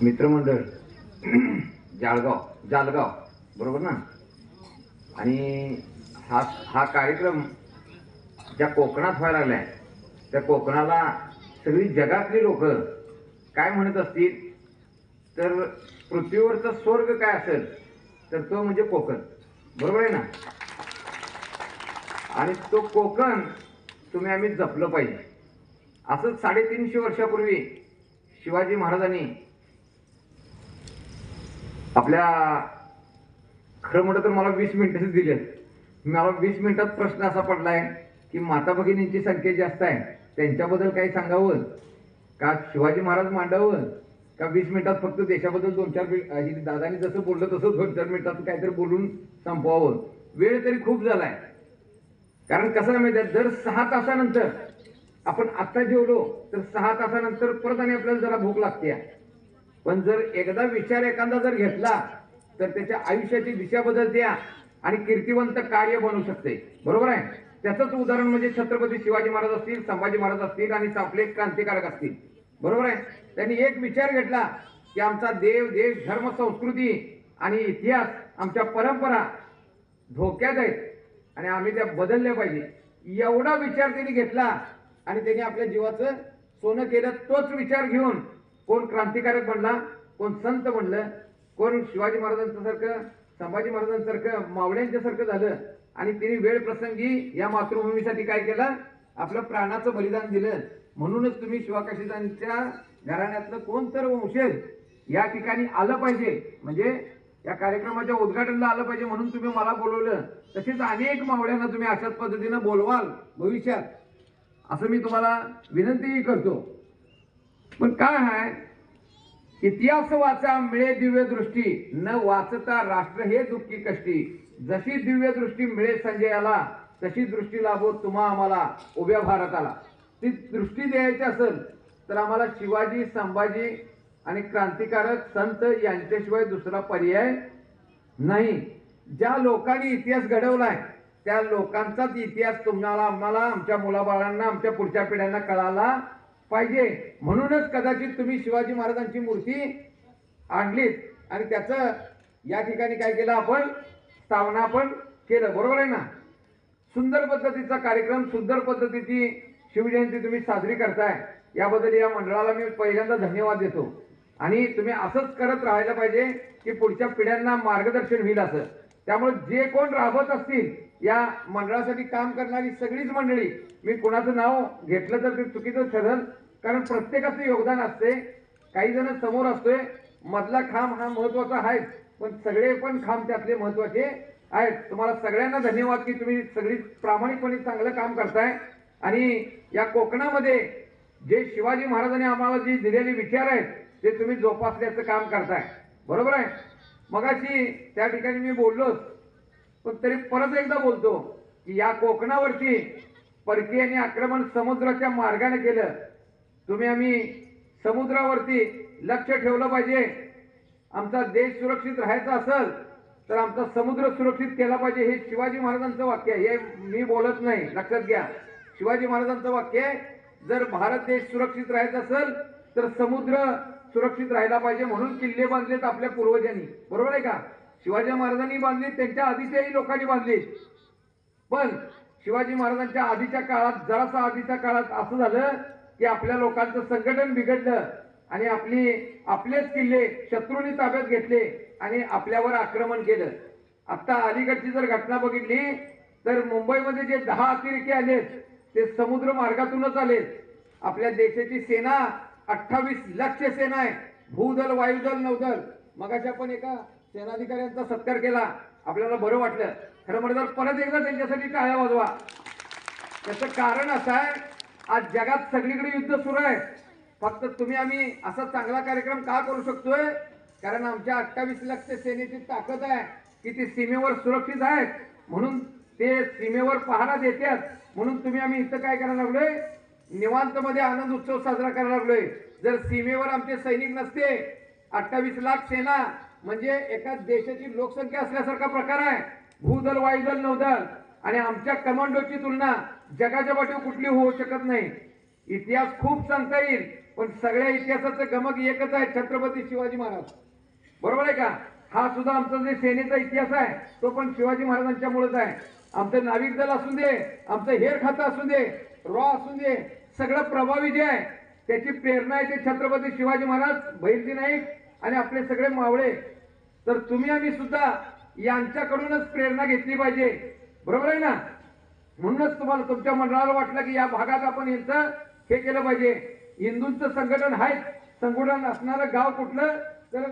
मित्रमंडळ जालगाव बरोबर ना. आणि हा हा कार्यक्रम ज्या कोकणात व्हायला लागलाय त्या कोकणाला सगळी जगातली लोक काय म्हणत असतील तर पृथ्वीवरचा स्वर्ग काय असेल तर तो म्हणजे कोकण, बरोबर आहे ना. आणि तो कोकण तुम्ही आम्ही जपलं पाहिजे. असंच 350 वर्षापूर्वी शिवाजी महाराजांनी आपल्या, खरं म्हटलं तर मला 20 मिनिटं दिले. मला 20 मिनिटात प्रश्न असा पडलाय की माता भगिनींची संख्या जास्त आहे त्यांच्याबद्दल काही सांगावं का शिवाजी महाराज मांडावं का 20 मिनिटात फक्त देशाबद्दल 2-4 दादानी जसं बोललं तसं 2-4 मिनिटात काहीतरी बोलून संपवावं. वेळ तरी खूप झालाय. कारण कसं आहे माहिती आहे, दर 6 तासानंतर आपण आत्ता जेवलो तर 6 तासानंतर परत आणि आपल्याला जरा भूक लागते. पण जर एकदा विचार एखादा जर घेतला तर त्याच्या आयुष्याची दिशा बदलते आणि कीर्तिवंत कार्य बनू शकते, बरोबर आहे. त्याचंच उदाहरण म्हणजे छत्रपती शिवाजी महाराज असतील, संभाजी महाराज असतील आणि आपले क्रांतिकारक असतील, बरोबर आहे. त्यांनी एक विचार घेतला की आमचा देव, देश, धर्म, संस्कृती आणि इतिहास, आमच्या परंपरा धोक्यात आहेत आणि आम्ही त्या बदलल्या पाहिजे. एवढा विचार त्यांनी घेतला आणि त्यांनी आपल्या जीवाचं सोनं केलं. तोच विचार घेऊन कोण क्रांतिकारक बनला, कोण संत बनलं, कोण शिवाजी महाराजांसारखं, संभाजी महाराजांसारखं, मावळ्यांच्यासारखं झालं. आणि त्यांनी वेळ प्रसंगी या मातृभूमीसाठी काय केलं, आपलं प्राणाचं बलिदान दिलं. म्हणूनच तुम्ही शिवकाशीदांच्या घराण्यातलं कोण तर वंशज या ठिकाणी आलं पाहिजे, म्हणजे या कार्यक्रमाच्या उद्घाटनाला आलं पाहिजे म्हणून तुम्ही मला बोलवलं. तसेच अनेक मावळ्यांना तुम्ही अशाच पद्धतीनं बोलवाल भविष्यात, असं मी तुम्हाला विनंतीही करतो. पण काय आहे, इतिहास वाचा मिळे दिव्य दृष्टी, न वाचता राष्ट्र हे दुःखी कष्टी. जशी दिव्य दृष्टी मिळे संजयाला, तशी दृष्टी लाभो तुम्हा आम्हाला उभ्या भारताला. ती दृष्टी द्यायची असेल तर आम्हाला शिवाजी, संभाजी आणि क्रांतिकारक संत यांच्याशिवाय दुसरा पर्याय नाही. ज्या लोकांनी इतिहास घडवलाय त्या लोकांचाच इतिहास तुम्हाला, आम्हाला, आमच्या मुलाबाळांना, आमच्या पुढच्या पिढ्यांना कळाला पाहिजे. म्हणूनच कदाचित तुम्ही शिवाजी महाराजांची मूर्ती आणलीत आणि त्याचं या ठिकाणी काय केलं, आपण स्थापना केलं, बरोबर आहे ना. सुंदर पद्धतीचा कार्यक्रम, सुंदर पद्धतीची शिवजयंती तुम्ही साजरी करताय, याबद्दल या मंडळाला मी पहिल्यांदा धन्यवाद देतो. आणि तुम्ही असंच करत राहायला पाहिजे की पुढच्या पिढ्यांना मार्गदर्शन होईल असं. त्यामुळे जे कोण राबत असतील या मंडळासाठी काम करणारी सगळीच मंडळी, मी कुणाचं नाव घेतलं तर ते चुकीचं ठरेल, कारण प्रत्येकाचं योगदान असते. काही जण समोर असतोय, मधला खांब हा महत्वाचा आहे, पण सगळे पण खांब त्यातले महत्वाचे आहेत. तुम्हाला सगळ्यांना धन्यवाद की तुम्ही सगळी प्रामाणिकपणे चांगलं काम करताय. आणि या कोकणामध्ये जे शिवाजी महाराजांनी आम्हाला जी दिलेले विचार आहेत ते तुम्ही जोपासण्याचं काम करताय, बरोबर आहे. मगाशी त्या ठिकाणी मी बोललोच, पण तरी परत एकदा बोलतो की या कोकणावरती परकीयांनी आक्रमण समुद्राच्या मार्गाने केलं. तुम्ही आम्ही समुद्रावरती लक्ष ठेवलं पाहिजे. आमचा देश सुरक्षित राहायचा असेल तर आमचा समुद्र सुरक्षित केला पाहिजे. हे शिवाजी महाराजांचं वाक्य आहे, हे मी बोलत नाही, लक्षात घ्या. शिवाजी महाराजांचं वाक्य आहे, जर भारत देश सुरक्षित राहायचा असेल तर समुद्र सुरक्षित राहायला पाहिजे. म्हणून किल्ले बांधलेत आपल्या पूर्वजांनी, बरोबर आहे का. शिवाजी महाराजांनी बांधले, त्यांच्या आधीच्याही लोकांनी बांधले. पण शिवाजी महाराजांच्या आधीच्या काळात, जरासा आधीच्या काळात असं झालं की आपल्या लोकांचं संघटन बिघडलं आणि आपलेच किल्ले शत्रूंनी ताब्यात घेतले आणि आपल्यावर आक्रमण केलं. आता अलीकडची जर घटना बघितली तर मुंबईमध्ये जे 10 अतिरेकी आले ते समुद्र मार्गातूनच आले. आपल्या देशाची सेना 28 लाख सेना आहे, भूदल, वायुदल, नौदल. मगाशी आपण एका सेनाधिकाऱ्यांचा सत्कार केला, आपल्याला बरं वाटलं. खरं म्हणजे परत एकदा त्यांच्यासाठी टाळ्या वाजवा. त्याचं कारण असं आहे, आज जगात सगळीकडे युद्ध सुरू आहे. फक्त तुम्ही आम्ही असा चांगला कार्यक्रम का करू शकतोय, कारण आमच्या 28 लाख सेनेची ताकद आहे की ती सीमेवर सुरक्षित आहेत, म्हणून ते सीमेवर पहारा देतात. म्हणून तुम्ही आम्ही इथं काय करायला लागलोय, निवांत मध्ये आनंद उत्सव साजरा करायला लागलोय. जर सीमेवर आमचे सैनिक नसते, 28 लाख सेना म्हणजे एका देशाची लोकसंख्या असल्यासारखा प्रकार आहे. भूदल, वायुदल, नौदल आणि आमच्या कमांडोची तुलना जगाच्या पाठीवर कुठली होऊ शकत नाही. इतिहास खूप सांगता येईल पण सगळ्या इतिहासाचं गमक एकच आहे, छत्रपती शिवाजी महाराज. बरोबर आहे का? हा सुद्धा आमचा जे सेनेचा इतिहास आहे तो पण शिवाजी महाराजांच्या मुळेच आहे. आमचं नाविक दल असू दे, आमचं हेर खातं असू दे, रॉ असू दे, सगळं प्रभावी जे आहे त्याची प्रेरणा आहे ते छत्रपती शिवाजी महाराज, भैरजी नाईक आणि आपले सगळे मावळे. तर तुम्ही आम्ही सुद्धा यांच्याकडूनच प्रेरणा घेतली पाहिजे. बरोबर आहे ना? म्हणूनच तुम्हाला तुमच्या मंडळाला वाटलं की या भागात आपण यांचं हे केलं पाहिजे. हिंदूंचं संघटन आहे, संघटन असणारं गाव कुठलं तर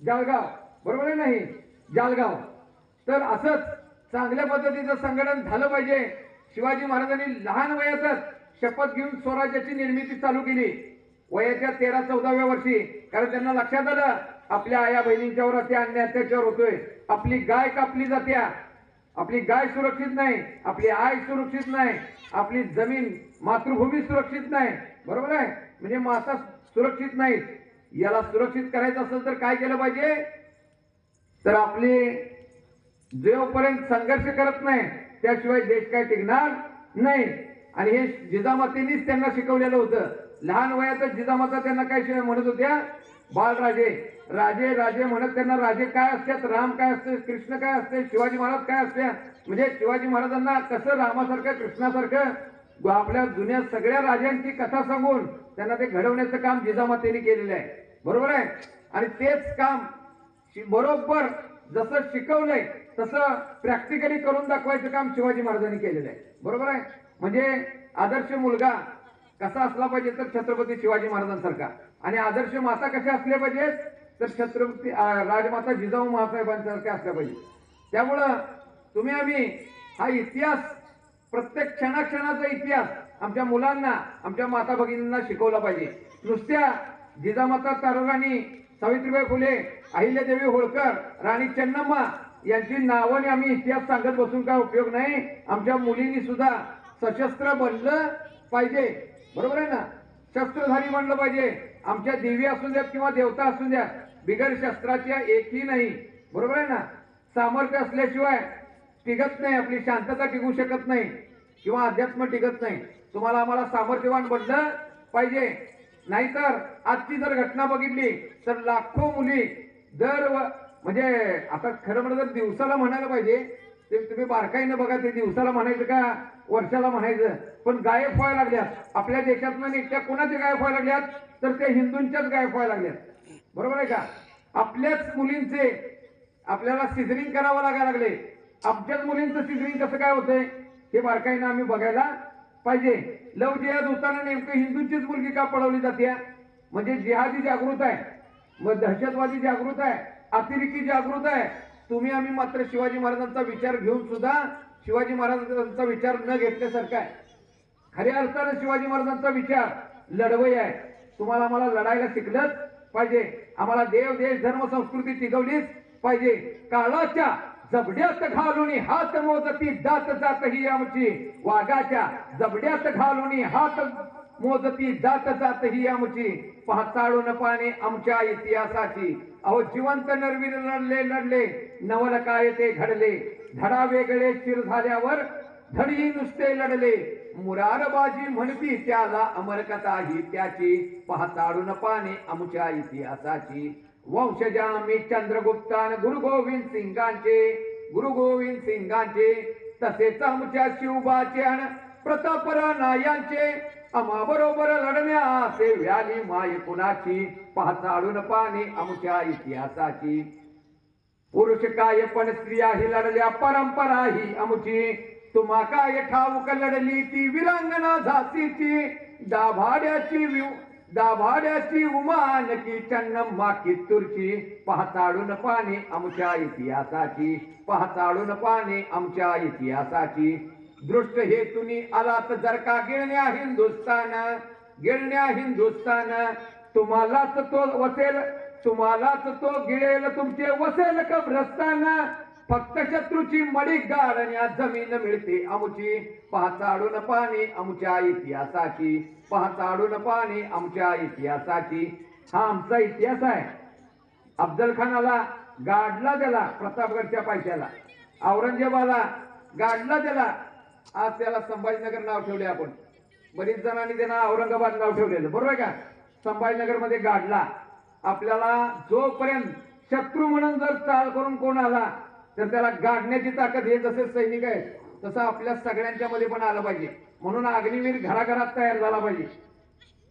जालगाव. बरोबर आहे नाही? जालगाव. तर असंच चांगल्या पद्धतीचं संघटन झालं पाहिजे. शिवाजी महाराजांनी लहान वयातच शपथ घेऊन स्वराज्याची निर्मिती चालू केली, वयाच्या 13-14व्या वर्षी. कारण त्यांना लक्षात आलं आपल्या आया बहिणींच्यावर अन्याय अत्याचार होतोय, आपली गाय कापली जात्या, आपली गाय सुरक्षित नाही, आपली आई सुरक्षित नाही, आपली जमीन मातृभूमी सुरक्षित नाही. बरोबर आहे? म्हणजे माता सुरक्षित नाही. याला सुरक्षित करायचं असेल तर काय केलं पाहिजे? तर आपली जोपर्यंत संघर्ष करत नाही त्याशिवाय देश काय टिकणार नाही. आणि हे जिजामातेनीच त्यांना शिकवलेलं होतं. लहान वयातच जिजामाता त्यांना काय म्हणत होत्या? बाळराजे, राजे राजे म्हणत. त्यांना राजे काय असतात, राम काय असते, कृष्ण काय असते, शिवाजी महाराज काय असते. म्हणजे शिवाजी महाराजांना कसं रामासारखं कृष्णासारखं आपल्या जुन्या सगळ्या राजांची कथा सांगून त्यांना ते घडवण्याचं काम जिजामातेने केलेलं आहे. बरोबर आहे? आणि तेच काम बरोबर जसं शिकवलंय तसं प्रॅक्टिकली करून दाखवायचं काम शिवाजी महाराजांनी केलेलं आहे. बरोबर आहे? म्हणजे आदर्श मुलगा कसा असला पाहिजे तर छत्रपती शिवाजी महाराजांसारखा, आणि आदर्श माता कशा असल्या पाहिजेत तर छत्रपती राजमाता जिजाऊ महासाहेबांसारख्या असल्या पाहिजे. त्यामुळं तुम्ही आम्ही हा इतिहास, प्रत्येक क्षणाक्षणाचा इतिहास आमच्या मुलांना, आमच्या माता भगिनींना शिकवला पाहिजे. नुसत्या जिजामाता तारुराणी, सावित्रीबाई फुले, अहिल्यादेवी होळकर, राणी चन्नम्मा यांची नावाने आम्ही इतिहास सांगत बसून काय उपयोग नाही. आमच्या मुलींनी सुद्धा सशस्त्र बनलं पाहिजे. बरोबर आहे ना? शस्त्रधारी बनलं पाहिजे. आमच्या देवी असू द्यात किंवा देवता असू द्यात, बिगर शस्त्राच्या एकही नाही. बरोबर आहे ना? सामर्थ्य असल्याशिवाय टिकत नाही, आपली शांतता टिकू शकत नाही किंवा अध्यात्म टिकत नाही. तुम्हाला आम्हाला सामर्थ्यवान बनलं पाहिजे. नाहीतर आजची जर घटना बघितली तर लाखो मुली दर म्हणजे आता खरं म्हणलं तर दिवसाला म्हणायला पाहिजे, ते तुम्ही बारकाईनं बघा, ते दिवसाला म्हणायचं का वर्षाला म्हणायचं, पण गायब व्हायला लागल्यात. आपल्या देशातनं नेत्या कोणाचे गायब व्हायला लागल्यात तर ते हिंदूंच्याच गायब व्हायला लागल्यात. बरोबर आहे का? आपल्याच मुलींचे आपल्याला सिझरिंग करावं लागायला लागले. आमच्याच मुलींचं सिझरिंग कसं काय होतंय हे बारकाईनं आम्ही बघायला पाहिजे. लव जिहाद होताना नेमकं हिंदूंचीच मुलगी का पळवली जाते? म्हणजे जिहादी जागृत आहे, मग दहशतवादी जागृत आहे, अतिरेकी जागृत आहे. तुम्ही आम्ही मात्र शिवाजी महाराजांचा विचार घेऊन सुद्धा शिवाजी महाराजांचा विचार न घेतल्यासारखा आहे. खऱ्या अर्थानं शिवाजी महाराजांचा विचार लढवई आहे. तुम्हाला आम्हाला लढायला शिकलंच पाहिजे. आम्हाला देव, देश, धर्म, संस्कृती टिकवलीच पाहिजे. काळाच्या जबड्यात घालून हात मोजती दात जात ही आमची, वाघाच्या जबड्यात घालून हात मोजती दात जात ही आमची, पाचाळून पाने आमच्या इतिहासाची. अहो जिवंत नरवीर लढले नवल काय ते घडले, धडा वेगळे शिर झाल्यावर धडी नुसते लढले, मुरारबाजी म्हणती त्याला अमरकथा ही त्याची, पाचाळून पाने आमच्या इतिहासाची. वंशजा मी चंद्रगुप्तान गुरु गोविंद सिंगांचे, तसेच आमच्या शिवबाचे आणि प्रतापरायांचे, आम्हा बरोबर लढण्याचे व्याली माय कुणाची, पाचाळून पाने आमच्या इतिहासाची. पुरुष काय पण स्त्रिया ही लढल्या परंपरा ही आमची, तुम्हा काय ठाऊक लढली ती विरांगना झाशीची, दाभाड्याची उमान की चन्नम्मा कित्तूरची, पाचाळून पाने आमच्या इतिहासाची, पाचाळून पाने आमच्या इतिहासाची. दृष्ट हेतुनी आलात जर का गिळण्या हिंदुस्तान, तुम्हालाच तो गिळेल तुमचे वसेल कब्रस्तान, फक्त शत्रूची मडी गाडण्या जमीन मिळते आमची, पाचाळून पाने आमच्या इतिहासाची, पाचाळून पाने आमच्या इतिहासाची. हा आमचा इतिहास आहे. अफजल खानाला गाडला त्याला प्रतापगडच्या पायथ्याला, औरंगजेबाला गाडला त्याला, आज त्याला संभाजीनगर नाव ठेवले आपण. बरीच जणांनी त्यांना औरंगाबाद नाव ठेवलेलं. बरोबर आहे का? संभाजीनगरमध्ये गाडला. आपल्याला जोपर्यंत शत्रू म्हणून जर चाल करून कोण आला तर त्याला गाडण्याची ताकद हे जसे सैनिक आहेत तसं आपल्या सगळ्यांच्या मध्ये पण आलं पाहिजे. म्हणून अग्निवीर घराघरात तयार झाला पाहिजे.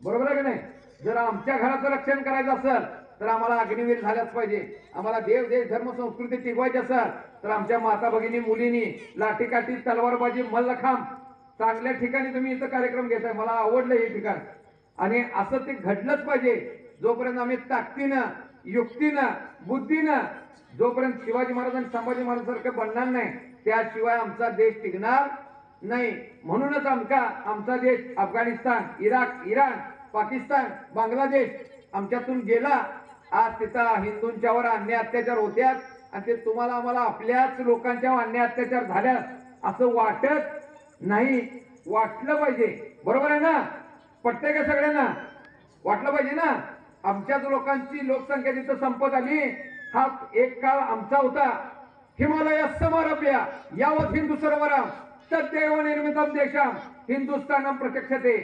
बरोबर आहे की नाही? जर आमच्या घराचं रक्षण करायचं असेल तर आम्हाला अग्निवीर झाल्याच पाहिजे. आम्हाला देव देश धर्म संस्कृती टिकवायची असेल तर आमच्या माता भगिनी मुलींनी लाठीकाठी तलवारबाजी मल्लखांब चांगल्या ठिकाणी तुम्ही इथं कार्यक्रम घेताय. मला आवडलं हे ठिकाण आणि असं ते घडलंच पाहिजे. जोपर्यंत आम्ही ताकदीनं युक्तीनं बुद्धीनं जोपर्यंत शिवाजी महाराज आणि संभाजी महाराजांसारखं बनणार नाही त्याशिवाय आमचा देश टिकणार नाही. म्हणूनच आमचा देश अफगाणिस्तान इराक इराण पाकिस्तान बांगलादेश आमच्यातून गेला. आज तिथं हिंदूंच्यावर अन्याय अत्याचार होत्यात आणि ते तुम्हाला आम्हाला आपल्याच लोकांच्यावर अन्याय अत्याचार झाल्यात असं वाटत नाही. वाटलं पाहिजे. बरोबर आहे ना? पटतंय का सगळ्यांना? वाटलं पाहिजे ना? आमच्याच लोकांची लोकसंख्या तिथं संपत आली. हा एक काळ आमचा होता. हिमालय समारभ्य यावत हिंदू सरोवरम तद्देव निर्मितम देशम हिंदुस्थानम प्रत्यक्षते.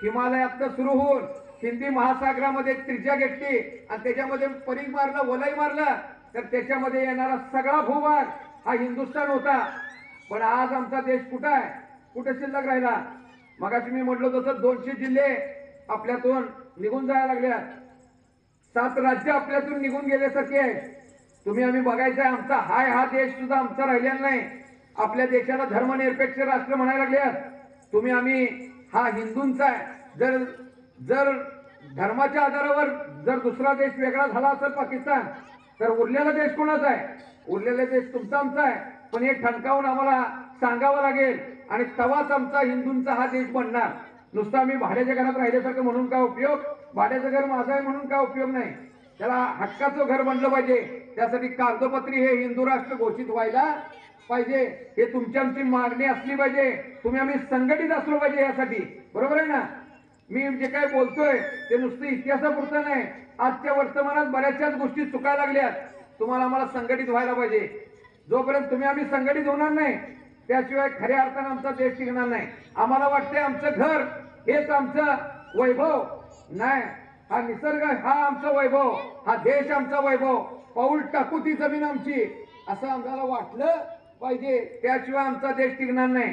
हिमालयात सुरू होऊन हिंदी महासागरामध्ये त्रिज्या घेतली आणि त्याच्यामध्ये परीघ मारलं वलय मारलं तर त्याच्यामध्ये येणारा सगळा भूभाग हा हिंदुस्थान होता. पण आज आमचा देश कुठं आहे? कुठे शिल्लक राहिला? मगाशी मी म्हटलं तसं 200 जिल्हे आपल्यातून निघून जायला लागल्यात. 7 राज्य आपल्यातून निघून गेल्यासारखे आहे. तुम्ही आम्ही बघायचंय आमचा हा देश सुद्धा आमचा राहिलेला नाही. आपल्या देशाला धर्मनिरपेक्ष राष्ट्र म्हणायला लागल्यात. तुम्ही आम्ही हा हिंदूंचा आहे. जर जर धर्माच्या आधारावर जर दुसरा देश वेगळा झाला असेल पाकिस्तान तर उरलेला देश कोणाचा आहे? उरलेला देश तुमचा आमचा आहे. पण हे ठणकावून आम्हाला सांगावं लागेल आणि तवाच आमचा हिंदूंचा हा देश बनणार. नुसतं आम्ही भाड्याच्या घरात राहिल्यासारखं म्हणून काय उपयोग? भाड्याचं घर माझं आहे म्हणून काय उपयोग नाही. त्याला हक्काचं घर बनलं पाहिजे. त्यासाठी कागदोपत्री हे हिंदू राष्ट्र घोषित व्हायला पाहिजे. हे तुमची आमची मागणी असली पाहिजे. तुम्ही आम्ही संघटित असलो पाहिजे यासाठी. बरोबर आहे ना? मी जे काय बोलतोय ते नुसतं इतिहासापुरतं नाही. आजच्या वर्तमानात बऱ्याचशाच गोष्टी चुकायला लागल्यात. तुम्हाला आम्हाला संघटित व्हायला पाहिजे. जोपर्यंत तुम्ही आम्ही संघटित होणार नाही त्याशिवाय खऱ्या अर्थानं आमचा देश टिकणार नाही. आम्हाला वाटतंय आमचं घर हेच आमचं वैभव नाही. हा निसर्ग हा आमचा वैभव, हा देश आमचा वैभव, पाऊल टाकू ती जमीन आमची असं आम्हाला वाटलं पाहिजे. त्याशिवाय आमचा देश टिकणार नाही.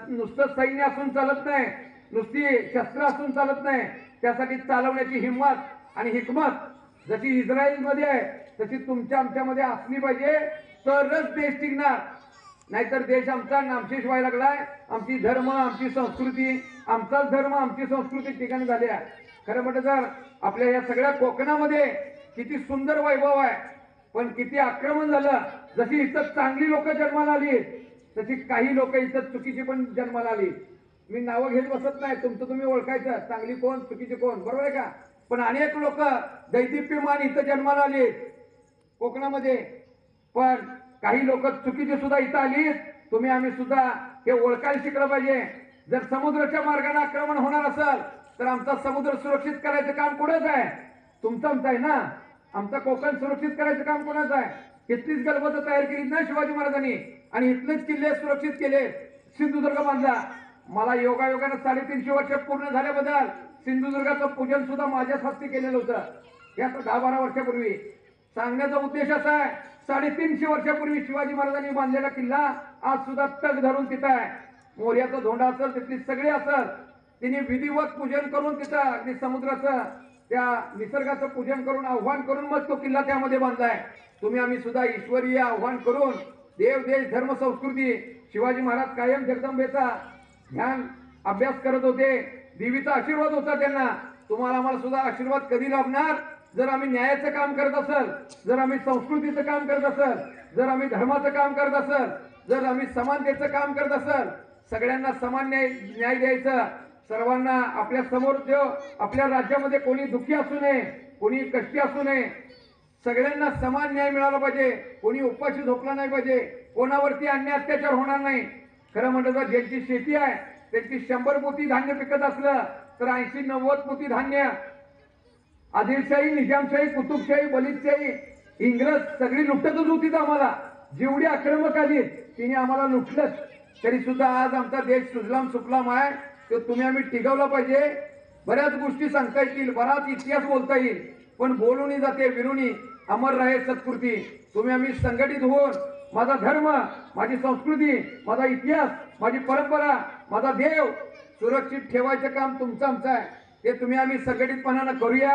नुसतं सैन्य असून चालत नाही, नुसती शस्त्र असून चालत नाही. त्यासाठी चालवण्याची हिंमत आणि हिकमत जशी इस्रायलमध्ये आहे तशी तुमच्या आमच्यामध्ये असली पाहिजे तरच देश टिकणार. नाहीतर देश आमचा नामशेष व्हायला लागलाय. आमची धर्म आमची संस्कृती आमचाच धर्म आमची संस्कृती ठिकाणी झाली आहे. खरं म्हटलं तर आपल्या या सगळ्या कोकणामध्ये किती सुंदर वैभव आहे पण किती आक्रमण झालं. जशी इथं चांगली लोक जन्माला आली तशी काही लोक इथं चुकीची पण जन्माला आली. मी नावं घेत बसत नाही. तुमचं तुम्ही ओळखायचं चांगली कोण चुकीची कोण. बरोबर आहे का? पण अनेक लोक दैदिप्यमान इथं जन्माला आली कोकणामध्ये. पण काही लोक चुकीची सुद्धा इथं आली. तुम्ही आम्ही सुद्धा हे ओळखायला शिकलं पाहिजे. जर समुद्राच्या मार्गाने आक्रमण होणार असेल तर आमचा समुद्र सुरक्षित करायचं काम कोणाचं आहे? तुमचं आमचं आहे ना. आमचा कोकण सुरक्षित करायचं काम कोणाचं आहे? इथलीच गलबत तयार केली ना शिवाजी महाराजांनी आणि इथलेच किल्ले सुरक्षित केले. सिंधुदुर्ग बांधला. मला योगायोगाने 350 वर्ष पूर्ण झाल्याबद्दल सिंधुदुर्गाचं पूजन सुद्धा माझ्याच हस्ते केलेलं होतं. हे आता 10-12 वर्षापूर्वी. सांगण्याचा उद्देश असा आहे 350 वर्षापूर्वी शिवाजी महाराजांनी बांधलेला किल्ला आज सुद्धा तग धरून तिथं आहे. मोर्याचा धोंडा असेल तिथली सगळे असेल तिने विधिवत पूजन करून तिथं अगदी समुद्राचं त्या निसर्गाचं पूजन करून आव्हान करून मग तो किल्ला त्यामध्ये बांधलाय. तुम्ही आम्ही सुद्धा ईश्वरीय आव्हान करून देव देश धर्म संस्कृती शिवाजी महाराज कायम जगदंबेचा ध्यान अभ्यास करत होते. देवीचा आशीर्वाद होता त्यांना. तुम्हाला आम्हाला सुद्धा आशीर्वाद कधी लाभणार? जर आम्ही न्यायाचं काम करत असेल, जर आम्ही संस्कृतीचं काम करत असेल, जर आम्ही धर्माचं काम करत असेल, जर आम्ही समानतेचं काम करत असेल, सगळ्यांना समान न्याय द्यायचं. सर्वांना आपल्या समोर आपल्या राज्यामध्ये कोणी दुःखी असू नये, कोणी कष्टी असू नये, सगळ्यांना समान न्याय मिळाला पाहिजे. कोणी उपाशी झोपला नाही पाहिजे. कोणावरती अन्याय अत्याचार होणार नाही. खरं म्हणलं तर ज्यांची शेती आहे त्यांची 100 पोती धान्य पिकत असलं तर 80-90 पोती धान्य आदिलशाही निजामशाही कुतुबशाही बलिदशाही इंग्रज सगळी लुटतच होती. तर आम्हाला जेवढी आक्रमक आली तिने आम्हाला लुटलंच. तरी सुद्धा आज आमचा देश सुजलाम सुफलाम आहे. तो तुम्ही आम्ही टिकवला पाहिजे. बऱ्याच गोष्टी सांगता येतील, बराच इतिहास बोलता येईल, पण बोलूनी जाते विरुणी अमर राहे सत्कृती. तुम्ही आम्ही संघटित होऊन माझा धर्म, माझी संस्कृती, माझा इतिहास, माझी परंपरा, माझा देव सुरक्षित ठेवायचं काम तुमचं आमचं आहे. ते तुम्ही आम्ही संघटितपणानं करूया.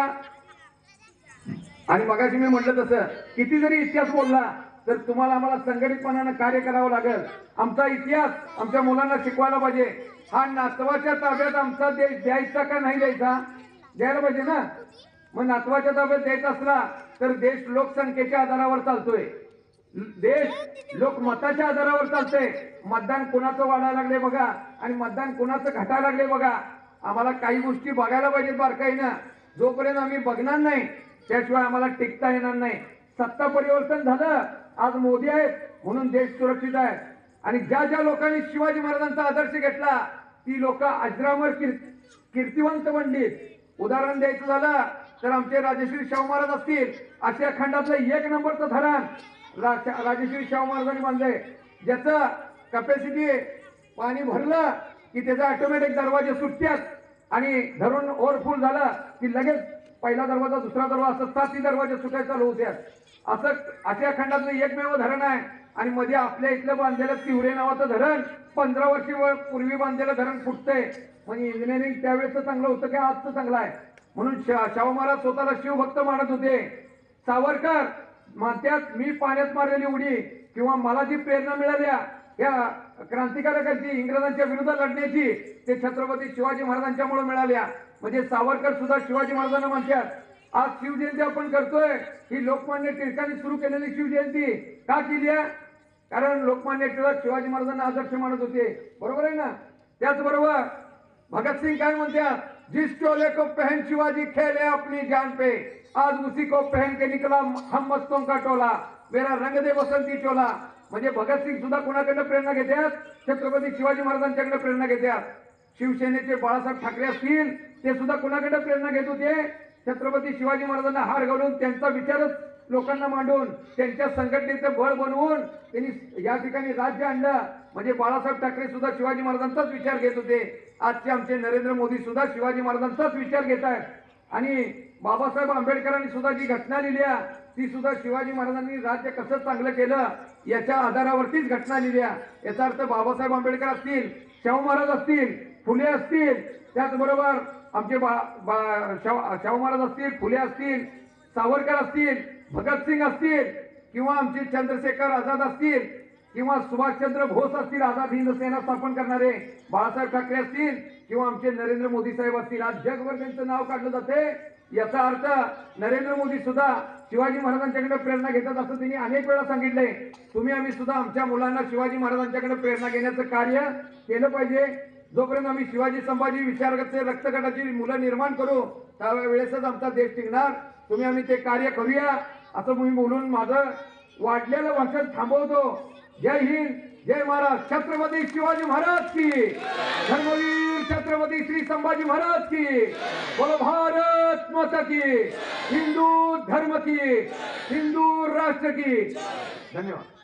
आणि मगाशी मी म्हटलं तसं किती जरी इतिहास बोलला तर तुम्हाला आम्हाला संघटितपणानं कार्य करावं लागेल. आमचा इतिहास आमच्या मुलांना शिकवायला पाहिजे. हा नातवाच्या ताब्यात आमचा देश द्यायचा का नाही द्यायचा? द्यायला पाहिजे ना. मग नातवाच्या ताब्यात द्यायचा असला तर देश लोकसंख्येच्या आधारावर चालतोय, देश लोकमताच्या आधारावर चालतंय. मतदान कोणाचं वाढायला लागले बघा आणि मतदान कोणाचं घटायला लागले बघा. आम्हाला काही गोष्टी बघायला पाहिजेत बारकाईनं. जोपर्यंत आम्ही बघणार नाही त्याशिवाय आम्हाला टिकता येणार नाही. सत्ता परिवर्तन झालं, आज मोदी आहेत म्हणून देश सुरक्षित आहे. आणि ज्या ज्या लोकांनी शिवाजी महाराजांचा आदर्श घेतला ती लोक अजरामर कीर्तिवंत बनली. उदाहरण द्यायचं झालं तर आमचे राजश्री शाहू महाराज असतील, आशिया खंडातलं 1 नंबरचं धरण राजश्री शाहू महाराजांनी बांधलंय, ज्याचं कॅपॅसिटी पाणी भरलं की त्याचा ऑटोमॅटिक दरवाजे सुटतात आणि धरण ओव्हरफुल झालं की लगेच पहिला दरवाजा, दुसरा दरवाजा, असं 7 दरवाजे सुटायला चालू होत्यात. असं आशिया खंडातलं एकमेव धरण आहे. आणि मध्ये आपल्या इथलं बांधलेलं तिवरे नावाचं धरण 15 वर्षापूर्वी बांधलेलं धरण फुटतंय. म्हणजे इंजिनिअरिंग त्यावेळेचं चांगलं होतं की आजचं चांगलं आहे? म्हणून शाहू महाराज स्वतःला शिवभक्त मानत होते. सावरकर म्हणतात मी पाण्यात मारलेली उडी किंवा मला जी प्रेरणा मिळाल्या या क्रांतिकारकांची इंग्रजांच्या विरुद्ध लढण्याची ते छत्रपती शिवाजी महाराजांच्यामुळे मिळाल्या. म्हणजे सावरकर सुद्धा शिवाजी महाराजांना म्हणतात. आज शिवजयंती आपण करतोय ही लोकमान्य टिळकांनी सुरू केलेली शिवजयंती का केली आहे? कारण लोकमान्य टिळक शिवाजी महाराजांना आदर्श मानत होते. बरोबर आहे ना. त्याचबरोबर भगतसिंग काय म्हणतात, जिस चोले को पहन शिवाजी खेले अपनी जान पे, आज उसी को पहन के निकला हम मस्तों का टोला, मेरा रंग दे बसंती चोला. म्हणजे भगतसिंग सुद्धा कोणाकडनं प्रेरणा घेतात? छत्रपती शिवाजी महाराजांच्याकडे प्रेरणा घेतात. शिवसेनेचे बाळासाहेब ठाकरे असतील ते सुद्धा कोणाकडे प्रेरणा घेत होते? छत्रपती शिवाजी महाराजांना हार घालून त्यांचा विचारच लोकांना मांडून त्यांच्या संघटनेचं बळ बनवून त्यांनी या ठिकाणी राज्य आणलं. म्हणजे बाळासाहेब ठाकरे सुद्धा शिवाजी महाराजांचाच विचार घेत होते. आजचे आमचे नरेंद्र मोदी सुद्धा शिवाजी महाराजांचाच विचार घेत आहेत. आणि बाबासाहेब आंबेडकरांनी सुद्धा जी घटना लिहिली ती सुद्धा शिवाजी महाराजांनी राज्य कसं चांगलं केलं याच्या आधारावरतीच घटना लिहिल्या. याचा अर्थ बाबासाहेब आंबेडकर असतील, शाहू महाराज असतील, फुले असतील, त्याचबरोबर आमचे शाहू महाराज असतील, फुले असतील, सावरकर असतील, भगतसिंग असतील किंवा आमचे चंद्रशेखर आझाद असतील किंवा सुभाषचंद्र बोस असतील, आझाद हिंद सेना स्थापन करणारे बाळासाहेब ठाकरे असतील किंवा आमचे नरेंद्र मोदी साहेब असतील, आज जगभर त्यांचं नाव काढलं जाते. याचा अर्थ नरेंद्र मोदी सुद्धा शिवाजी महाराजांच्याकडे प्रेरणा घेतात असं त्यांनी अनेक वेळा सांगितलंय. तुम्ही आम्ही सुद्धा आमच्या मुलांना शिवाजी महाराजांच्याकडे प्रेरणा घेण्याचं कार्य केलं पाहिजे. जोपर्यंत आम्ही शिवाजी संभाजी विचारगतचे रक्तगटाची मुलं निर्माण करू त्यावेळेसच आमचा देश टिकणार. तुम्ही आम्ही ते कार्य करूया असं मी बोलून माझं वाढलेलं भाषण थांबवतो. जय हिंद, जय महाराज. छत्रपती शिवाजी महाराज की, धर्मवीर छत्रपती श्री संभाजी महाराज की, बोलो भारत माता की, हिंदू धर्म की, हिंदू राष्ट्र की. धन्यवाद.